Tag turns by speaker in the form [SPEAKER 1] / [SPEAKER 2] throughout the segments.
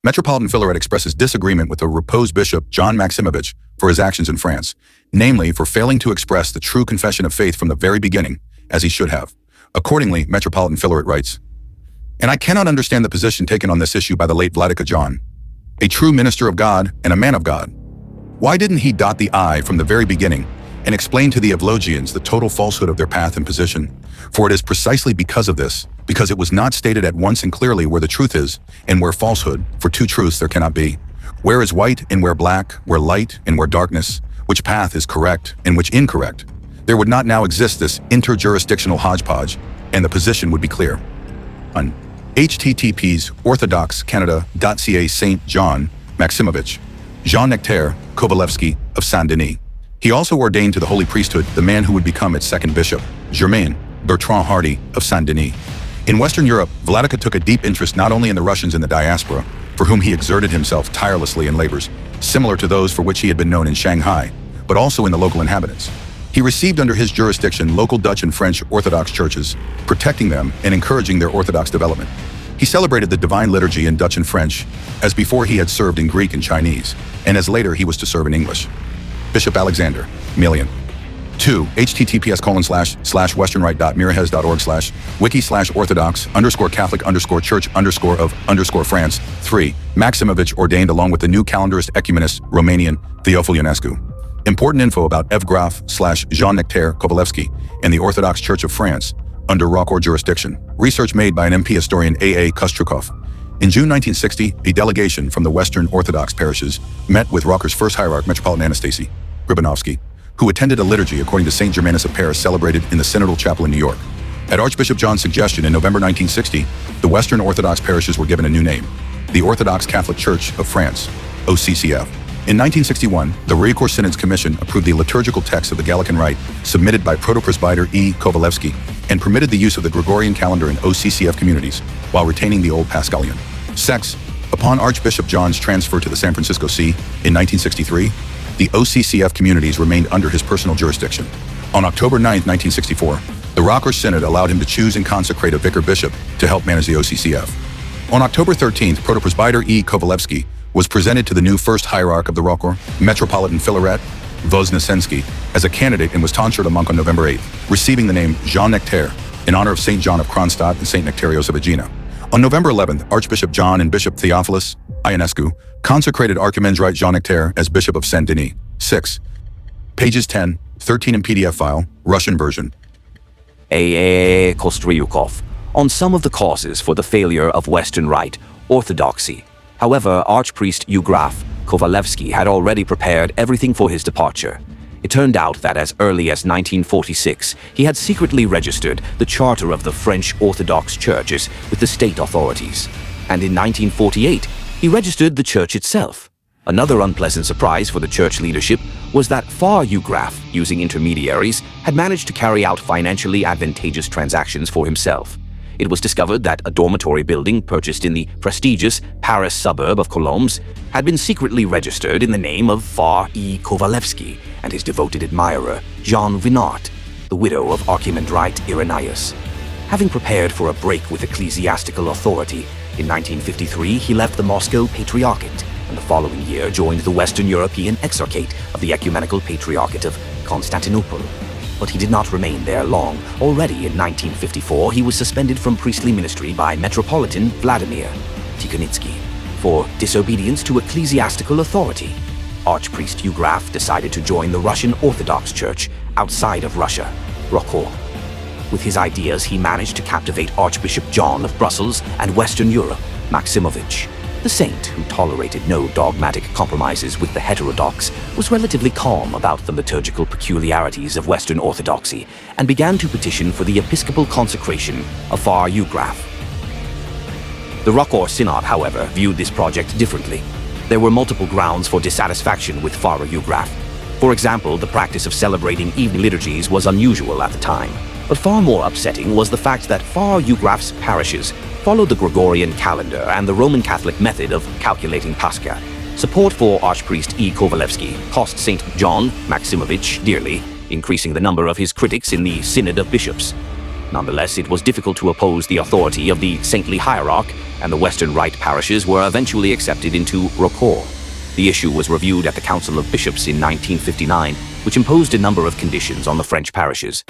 [SPEAKER 1] Metropolitan Philaret expresses disagreement with the reposed bishop John Maximovitch for his actions in France, namely for failing to express the true confession of faith from the very beginning, as he should have. Accordingly, Metropolitan Philaret writes, "And I cannot understand the position taken on this issue by the late Vladika John, a true minister of God and a man of God. Why didn't he dot the I from the very beginning and explain to the Evlogians the total falsehood of their path and position? For it is precisely because of this, because it was not stated at once and clearly where the truth is and where falsehood, for two truths there cannot be. Where is white and where black, where light and where darkness, which path is correct and which incorrect. There would not now exist this interjurisdictional hodgepodge, and the position would be clear." On https orthodox.canada.ca Saint John Maximovitch, Jean-Nectaire Kovalevsky of Saint-Denis. He also ordained to the holy priesthood the man who would become its second bishop, Germain Bertrand Hardy of Saint-Denis. In Western Europe, Vladika took a deep interest not only in the Russians in the diaspora, for whom he exerted himself tirelessly in labors, similar to those for which he had been known in Shanghai, but also in the local inhabitants. He received under his jurisdiction local Dutch and French Orthodox churches, protecting them and encouraging their Orthodox development. He celebrated the Divine Liturgy in Dutch and French, as before he had served in Greek and Chinese, and as later he was to serve in English. Bishop Alexander, Million. 2. https://westernrite.mirrors.org/wiki/orthodox_catholic_church_of_France. 3. Maximovitch ordained along with the new-calendarist ecumenist Romanian Theophil Ionescu. Important info about Evgraf/Jean-Nectaire Kovalevsky and the Orthodox Church of France under ROCOR jurisdiction. Research made by an MP historian A.A. Kustrikov. In June 1960, a delegation from the Western Orthodox parishes met with ROCOR's first hierarch, Metropolitan Anastasy Gribanovsky, who attended a liturgy according to St. Germanus of Paris celebrated in the Synodal Chapel in New York. At Archbishop John's suggestion in November 1960, the Western Orthodox parishes were given a new name, the Orthodox Catholic Church of France, OCCF. In 1961, the ROCOR Synod's Commission approved the liturgical text of the Gallican Rite submitted by Protopresbyter E. Kovalevsky and permitted the use of the Gregorian calendar in OCCF communities while retaining the old Paschalian. Sex. Upon Archbishop John's transfer to the San Francisco See in 1963, the OCCF communities remained under his personal jurisdiction. On October 9, 1964, the ROCOR Synod allowed him to choose and consecrate a vicar bishop to help manage the OCCF. On October 13th, Protopresbyter E. Kovalevsky was presented to the new first hierarch of the ROCOR, Metropolitan Philaret Voznesensky, as a candidate and was tonsured a monk on November 8th, receiving the name Jean-Nectaire in honor of St. John of Kronstadt and St. Nectarios of Aegina. On November 11th, Archbishop John and Bishop Theophilus Ionescu consecrated Archimandrite Jean-Nectaire as Bishop of Saint-Denis. 6. Pages 10, 13 in PDF file, Russian version.
[SPEAKER 2] A.A. Kostriukov on some of the causes for the failure of Western Rite orthodoxy. However, Archpriest Eugraph Kovalevsky had already prepared everything for his departure. It turned out that as early as 1946, he had secretly registered the charter of the French Orthodox churches with the state authorities. And in 1948, he registered the church itself. Another unpleasant surprise for the church leadership was that Far Eugraph, using intermediaries, had managed to carry out financially advantageous transactions for himself. It was discovered that a dormitory building purchased in the prestigious Paris suburb of Colombes had been secretly registered in the name of Far E. Kovalevsky and his devoted admirer, Jean Vinart, the widow of Archimandrite Irenaeus. Having prepared for a break with ecclesiastical authority, in 1953 he left the Moscow Patriarchate and the following year joined the Western European Exarchate of the Ecumenical Patriarchate of Constantinople. But he did not remain there long. Already in 1954, he was suspended from priestly ministry by Metropolitan Vladimir Tikhonitsky for disobedience to ecclesiastical authority. Archpriest Eugraph decided to join the Russian Orthodox Church outside of Russia, ROCOR. With his ideas, he managed to captivate Archbishop John of Brussels and Western Europe, Maximovitch. The saint, who tolerated no dogmatic compromises with the heterodox, was relatively calm about the liturgical peculiarities of Western Orthodoxy and began to petition for the episcopal consecration of Far Eugraph. The ROCOR Synod, however, viewed this project differently. There were multiple grounds for dissatisfaction with Far Eugraph. For example, the practice of celebrating evening liturgies was unusual at the time. But far more upsetting was the fact that Far Eugraph's parishes followed the Gregorian calendar and the Roman Catholic method of calculating Pascha. Support for Archpriest E. Kovalevsky cost St. John Maximovitch dearly, increasing the number of his critics in the Synod of Bishops. Nonetheless, it was difficult to oppose the authority of the saintly hierarch, and the Western Rite parishes were eventually accepted into ROCOR. The issue was reviewed at the Council of Bishops in 1959, which imposed a number of conditions on the French parishes.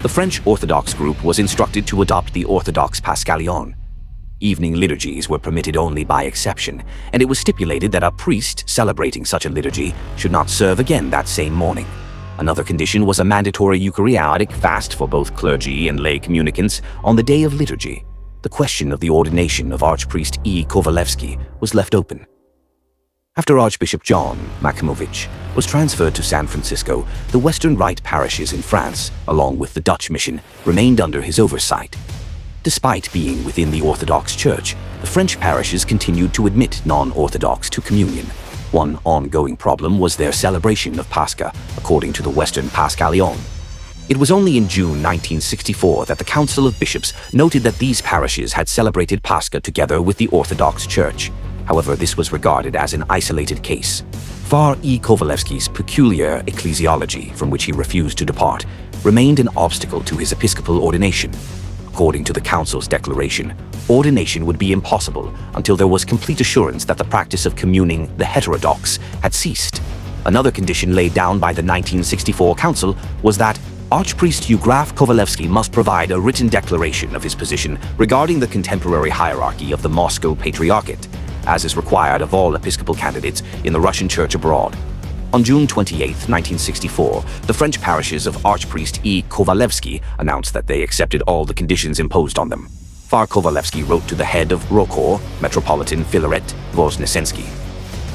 [SPEAKER 2] The French Orthodox group was instructed to adopt the Orthodox Paschalion. Evening liturgies were permitted only by exception, and it was stipulated that a priest celebrating such a liturgy should not serve again that same morning. Another condition was a mandatory Eucharistic fast for both clergy and lay communicants on the day of liturgy. The question of the ordination of Archpriest E. Kovalevsky was left open. After Archbishop John Maximovitch was transferred to San Francisco, the Western Rite parishes in France, along with the Dutch mission, remained under his oversight. Despite being within the Orthodox Church, the French parishes continued to admit non-Orthodox to communion. One ongoing problem was their celebration of Pascha, according to the Western Paschalion. It was only in June 1964 that the Council of Bishops noted that these parishes had celebrated Pascha together with the Orthodox Church. However, this was regarded as an isolated case. Far E. Kovalevsky's peculiar ecclesiology, from which he refused to depart, remained an obstacle to his episcopal ordination. According to the Council's declaration, ordination would be impossible until there was complete assurance that the practice of communing the heterodox had ceased. Another condition laid down by the 1964 Council was that Archpriest Eugraph Kovalevsky must provide a written declaration of his position regarding the contemporary hierarchy of the Moscow Patriarchate, as is required of all episcopal candidates in the Russian Church abroad. On June 28, 1964, the French parishes of Archpriest E. Kovalevsky announced that they accepted all the conditions imposed on them. Far Kovalevsky wrote to the head of ROCOR, Metropolitan Filaret Voznesensky,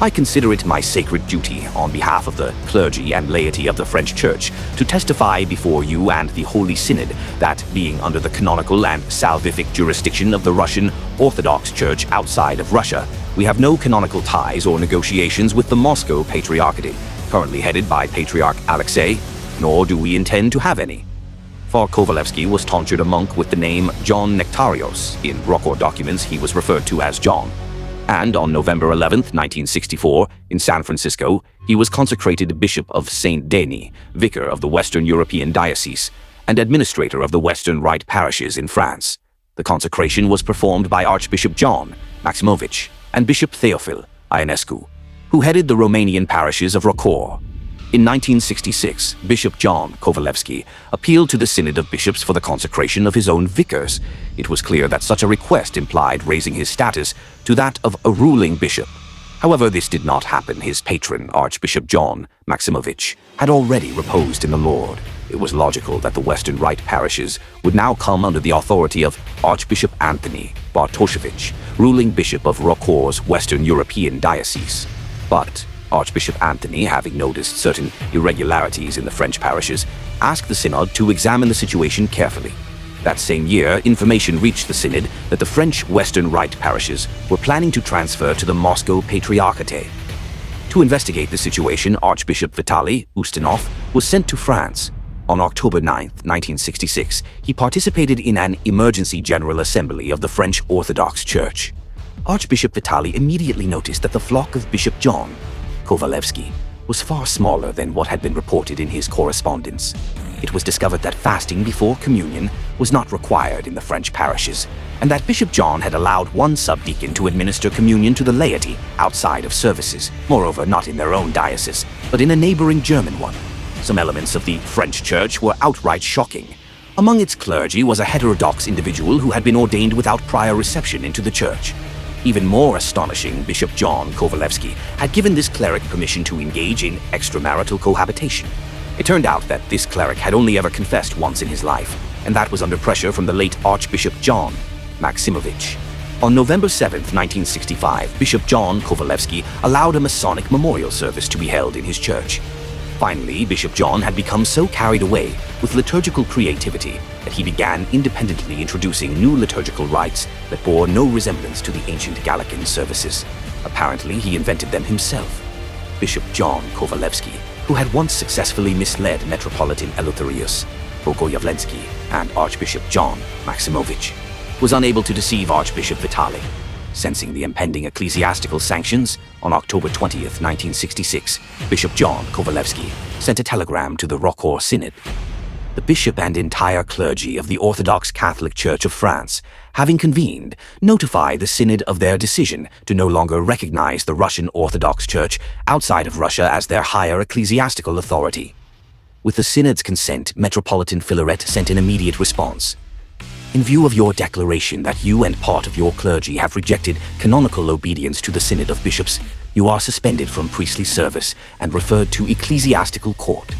[SPEAKER 2] "I consider it my sacred duty, on behalf of the clergy and laity of the French Church, to testify before you and the Holy Synod that, being under the canonical and salvific jurisdiction of the Russian Orthodox Church outside of Russia, we have no canonical ties or negotiations with the Moscow Patriarchate, currently headed by Patriarch Alexei, nor do we intend to have any." For Kovalevsky was tonsured a monk with the name John Nectarios. In ROCOR documents, he was referred to as John. And on November 11, 1964, in San Francisco, he was consecrated Bishop of Saint Denis, vicar of the Western European Diocese, and administrator of the Western Rite parishes in France. The consecration was performed by Archbishop John Maximovitch and Bishop Theophil Ionescu, who headed the Romanian parishes of ROCOR. In 1966, Bishop John Kovalevsky appealed to the Synod of Bishops for the consecration of his own vicars. It was clear that such a request implied raising his status to that of a ruling bishop. However, this did not happen. His patron, Archbishop John Maximovitch, had already reposed in the Lord. It was logical that the Western Rite parishes would now come under the authority of Archbishop Anthony Bartoshevich, ruling bishop of ROCOR's Western European Diocese. But Archbishop Anthony, having noticed certain irregularities in the French parishes, asked the Synod to examine the situation carefully. That same year, information reached the Synod that the French Western Rite parishes were planning to transfer to the Moscow Patriarchate. To investigate the situation, Archbishop Vitaly Ustinov was sent to France. On October 9, 1966, he participated in an emergency General Assembly of the French Orthodox Church. Archbishop Vitaly immediately noticed that the flock of Bishop John Kovalevsky was far smaller than what had been reported in his correspondence. It was discovered that fasting before communion was not required in the French parishes, and that Bishop John had allowed one subdeacon to administer communion to the laity outside of services, moreover not in their own diocese, but in a neighboring German one. Some elements of the French Church were outright shocking. Among its clergy was a heterodox individual who had been ordained without prior reception into the church. Even more astonishing, Bishop John Kovalevsky had given this cleric permission to engage in extramarital cohabitation. It turned out that this cleric had only ever confessed once in his life, and that was under pressure from the late Archbishop John Maximovitch. On November 7, 1965, Bishop John Kovalevsky allowed a Masonic memorial service to be held in his church. Finally, Bishop John had become so carried away with liturgical creativity that he began independently introducing new liturgical rites that bore no resemblance to the ancient Gallican services. Apparently, he invented them himself. Bishop John Kovalevsky, who had once successfully misled Metropolitan Eleutherius Bogoyavlensky and Archbishop John Maximovitch, was unable to deceive Archbishop Vitaly. Sensing the impending ecclesiastical sanctions, on October 20th, 1966, Bishop John Kovalevsky sent a telegram to the ROCOR Synod. the bishop and entire clergy of the Orthodox Catholic Church of France, having convened, notified the synod of their decision to no longer recognize the Russian Orthodox Church outside of Russia as their higher ecclesiastical authority. With the synod's consent, Metropolitan Philaret sent an immediate response. In view of your declaration that you and part of your clergy have rejected canonical obedience to the Synod of Bishops, you are suspended from priestly service and referred to ecclesiastical court.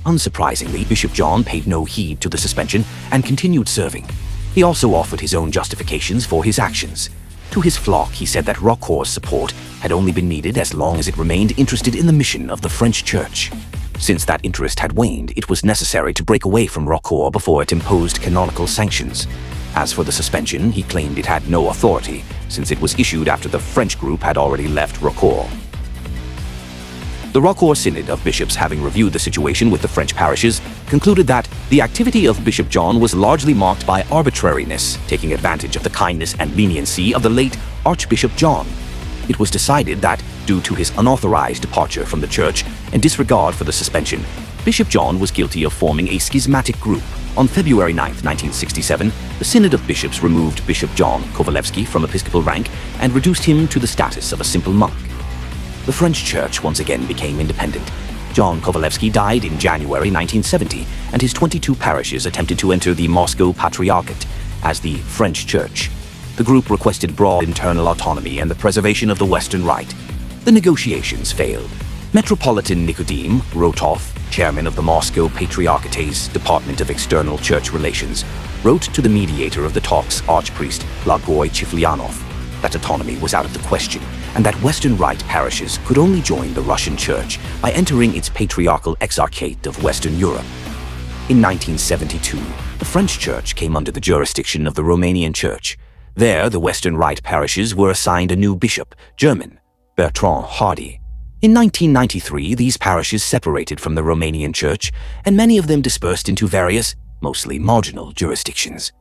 [SPEAKER 2] Unsurprisingly, Bishop John paid no heed to the suspension and continued serving. He also offered his own justifications for his actions. To his flock, he said that ROCOR's support had only been needed as long as it remained interested in the mission of the French Church. Since that interest had waned, it was necessary to break away from ROCOR before it imposed canonical sanctions. As for the suspension, he claimed it had no authority, since it was issued after the French group had already left ROCOR. The ROCOR Synod of Bishops, having reviewed the situation with the French parishes, concluded that the activity of Bishop John was largely marked by arbitrariness, taking advantage of the kindness and leniency of the late Archbishop John. It was decided that, due to his unauthorized departure from the church and disregard for the suspension, Bishop John was guilty of forming a schismatic group. On February 9, 1967, the Synod of Bishops removed Bishop John Kovalevsky from episcopal rank and reduced him to the status of a simple monk. The French Church once again became independent. John Kovalevsky died in January 1970, and his 22 parishes attempted to enter the Moscow Patriarchate as the French Church. The group requested broad internal autonomy and the preservation of the Western Rite. The negotiations failed. Metropolitan Nicodim Rotov, chairman of the Moscow Patriarchate's Department of External Church Relations, wrote to the mediator of the talks, Archpriest Lagoy Chiflianov, that autonomy was out of the question, and that Western Rite parishes could only join the Russian Church by entering its patriarchal exarchate of Western Europe. In 1972, the French Church came under the jurisdiction of the Romanian Church. There, the Western Rite parishes were assigned a new bishop, German, Bertrand Hardy. In 1993, these parishes separated from the Romanian Church, and many of them dispersed into various, mostly marginal jurisdictions.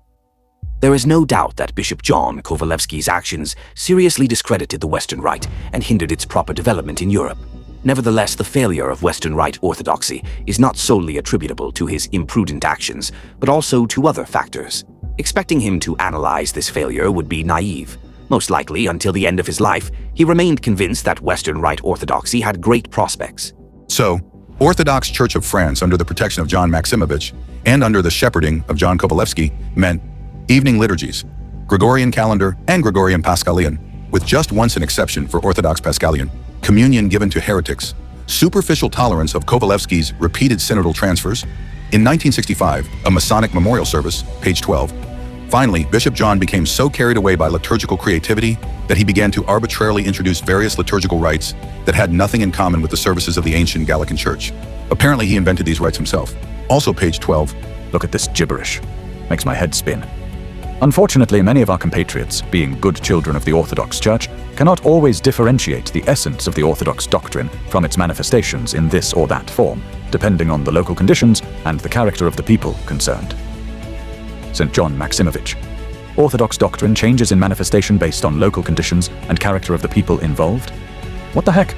[SPEAKER 2] There is no doubt that Bishop John Kovalevsky's actions seriously discredited the Western Rite and hindered its proper development in Europe. Nevertheless, the failure of Western Rite orthodoxy is not solely attributable to his imprudent actions, but also to other factors. Expecting him to analyze this failure would be naive. Most likely, until the end of his life, he remained convinced that Western Rite orthodoxy had great prospects.
[SPEAKER 1] So, Orthodox Church of France under the protection of John Maximovitch and under the shepherding of John Kovalevsky meant evening liturgies, Gregorian calendar, and Gregorian Paschalian, with just once an exception for Orthodox Paschalian, communion given to heretics, superficial tolerance of Kovalevsky's repeated synodal transfers. In 1965, a Masonic memorial service, page 12. Finally, Bishop John became so carried away by liturgical creativity that he began to arbitrarily introduce various liturgical rites that had nothing in common with the services of the ancient Gallican Church. Apparently, he invented these rites himself. Also, page 12.
[SPEAKER 3] Look at this gibberish. Makes my head spin. Unfortunately, many of our compatriots, being good children of the Orthodox Church, cannot always differentiate the essence of the Orthodox doctrine from its manifestations in this or that form, depending on the local conditions and the character of the people concerned. St. John Maximovitch. Orthodox doctrine changes in manifestation based on local conditions and character of the people involved? What the heck?